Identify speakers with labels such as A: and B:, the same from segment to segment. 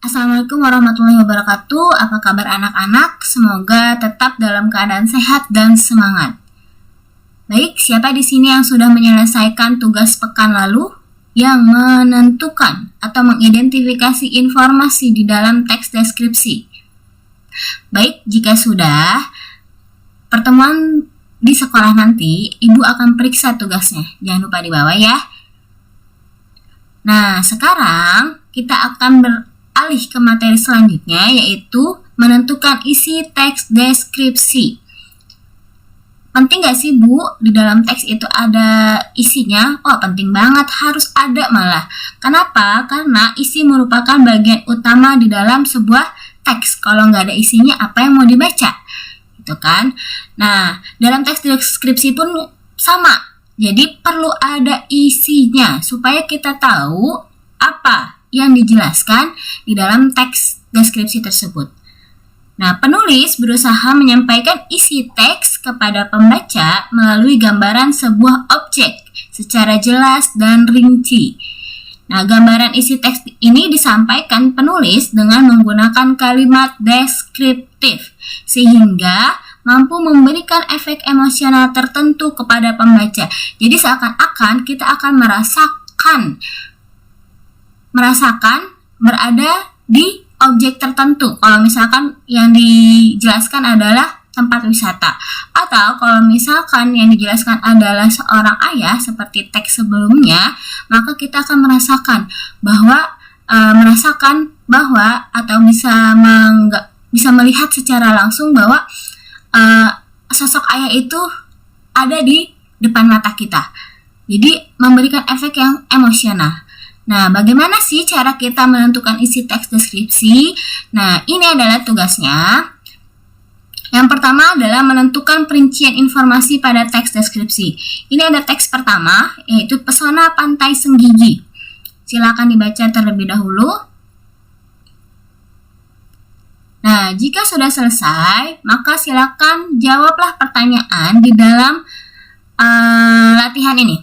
A: Assalamualaikum warahmatullahi wabarakatuh. Apa kabar anak-anak? Semoga tetap dalam keadaan sehat dan semangat. Baik, siapa di sini yang sudah menyelesaikan tugas pekan lalu yang menentukan atau mengidentifikasi informasi di dalam teks deskripsi? Baik, jika sudah, pertemuan di sekolah nanti Ibu akan periksa tugasnya. Jangan lupa dibawa ya. Nah, sekarang kita akan beralih ke materi selanjutnya, yaitu menentukan isi teks deskripsi. Penting gak sih Bu, di dalam teks itu ada isinya? Oh, penting banget, harus ada malah. Kenapa? Karena isi merupakan bagian utama di dalam sebuah teks. Kalau nggak ada isinya, apa yang mau dibaca? Gitu kan? Nah, dalam teks deskripsi pun sama. Jadi perlu ada isinya supaya kita tahu apa yang dijelaskan di dalam teks deskripsi tersebut. Nah, penulis berusaha menyampaikan isi teks kepada pembaca melalui gambaran sebuah objek secara jelas dan rinci. Nah, gambaran isi teks ini disampaikan penulis dengan menggunakan kalimat deskriptif sehingga mampu memberikan efek emosional tertentu kepada pembaca. Jadi seakan-akan kita akan merasakan berada di objek tertentu. Kalau misalkan yang dijelaskan adalah tempat wisata, atau kalau misalkan yang dijelaskan adalah seorang ayah seperti teks sebelumnya, maka kita akan merasakan bahwa atau bisa melihat secara langsung bahwa sosok ayah itu ada di depan mata kita. Jadi memberikan efek yang emosional. Nah, bagaimana sih cara kita menentukan isi teks deskripsi? Nah, ini adalah tugasnya. Yang pertama adalah menentukan perincian informasi pada teks deskripsi. Ini ada teks pertama, yaitu pesona pantai Senggigi. Silakan dibaca terlebih dahulu. Nah, jika sudah selesai, maka silakan jawablah pertanyaan di dalam latihan ini.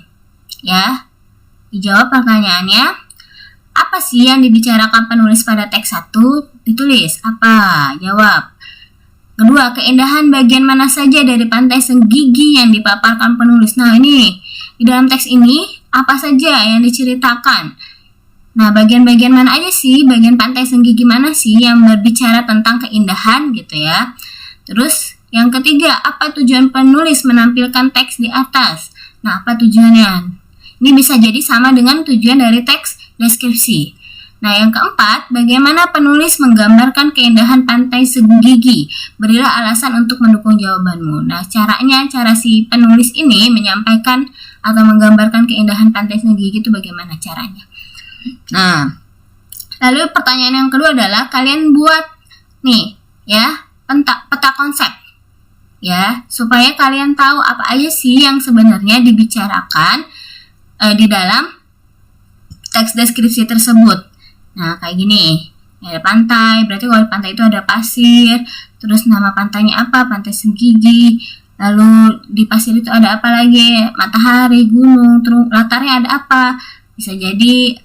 A: Ya, dijawab pertanyaannya. Apa sih yang dibicarakan penulis pada teks 1? Ditulis. Apa? Jawab. Kedua, keindahan bagian mana saja dari pantai Senggigi yang dipaparkan penulis. Nah, ini di dalam teks ini apa saja yang diceritakan? Nah, bagian-bagian mana aja sih? Bagian pantai Senggigi mana sih yang berbicara tentang keindahan gitu ya? Terus yang ketiga, apa tujuan penulis menampilkan teks di atas? Nah, apa tujuannya? Ini bisa jadi sama dengan tujuan dari teks deskripsi. Nah, yang keempat, bagaimana penulis menggambarkan keindahan pantai Senggigi? Berilah alasan untuk mendukung jawabanmu. Nah, cara si penulis ini menyampaikan atau menggambarkan keindahan pantai Senggigi itu bagaimana caranya? Nah, lalu pertanyaan yang kedua adalah kalian buat nih ya peta konsep ya, supaya kalian tahu apa aja sih yang sebenarnya dibicarakan di dalam teks deskripsi tersebut. Nah, kayak gini. Ada pantai, berarti kalau di pantai itu ada pasir. Terus nama pantainya apa? Pantai Senggigi. Lalu di pasir itu ada apa lagi? Matahari, gunung, terus latarnya ada apa? Bisa jadi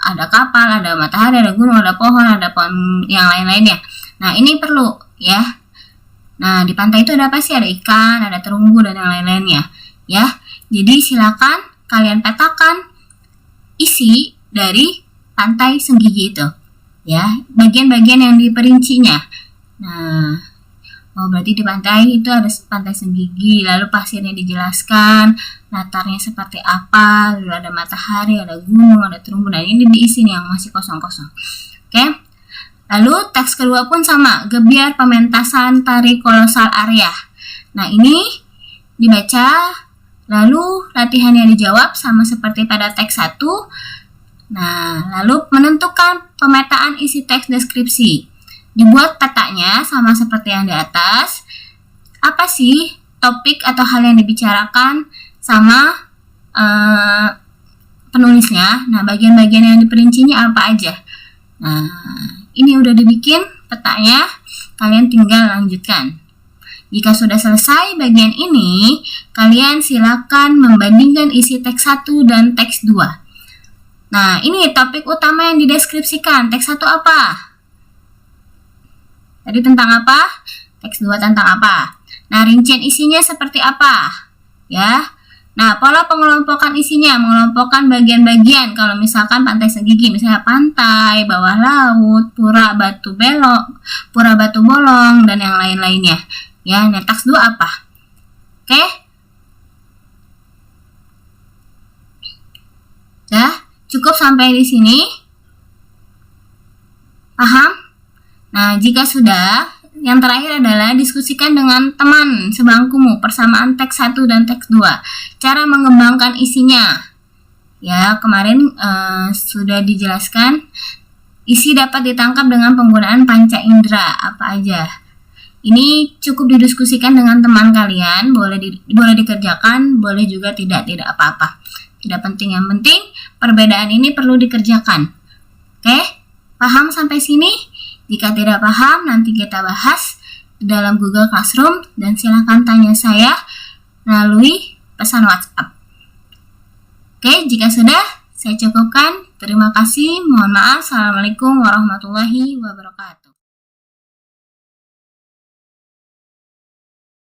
A: ada kapal, ada matahari, ada gunung, ada pohon yang lain-lainnya. Nah, ini perlu ya. Nah, di pantai itu ada apa sih? Ada ikan, ada terumbu, dan yang lain-lainnya. Ya, jadi silakan kalian petakan isi dari pantai Senggigi itu. Ya, bagian-bagian yang diperincinya. Nah, berarti di pantai itu ada pantai Senggigi, lalu pasirnya dijelaskan, latarnya seperti apa, lalu ada matahari, ada gunung, ada terumbu. Nah, ini diisi nih yang masih kosong-kosong. Oke. Lalu teks kedua pun sama, gebiar pementasan tari kolosal Arya. Nah, ini dibaca, lalu latihannya dijawab sama seperti pada teks 1. Nah, lalu menentukan pemetaan isi teks deskripsi. Dibuat petanya sama seperti yang di atas. Apa sih topik atau hal yang dibicarakan sama penulisnya? Nah, bagian-bagian yang diperincinya apa aja? Nah, ini udah dibikin petanya, kalian tinggal lanjutkan. Jika sudah selesai bagian ini, kalian silakan membandingkan isi teks 1 dan teks 2. Nah, ini topik utama yang dideskripsikan. Teks 1 apa? Tadi tentang apa? Teks 2 tentang apa? Nah, rincian isinya seperti apa? Ya. Nah, pola pengelompokan isinya, mengelompokkan bagian-bagian. Kalau misalkan pantai segigi, misalnya pantai, bawah laut, pura batu belok, pura batu bolong, dan yang lain-lainnya. Ya, nah, teks 2 apa? Oke? Ya, cukup sampai di sini. Paham? Nah, jika sudah, yang terakhir adalah diskusikan dengan teman sebangkumu persamaan teks 1 dan teks 2. Cara mengembangkan isinya. Ya, kemarin sudah dijelaskan. Isi dapat ditangkap dengan penggunaan panca indera apa aja. Ini cukup didiskusikan dengan teman kalian, boleh dikerjakan, boleh juga tidak apa-apa. Tidak penting, yang penting perbedaan ini perlu dikerjakan. Oke? Paham sampai sini? Jika tidak paham, nanti kita bahas di dalam Google Classroom dan silakan tanya saya melalui pesan WhatsApp. Oke, jika sudah, saya cukupkan. Terima kasih. Mohon maaf. Assalamualaikum warahmatullahi wabarakatuh.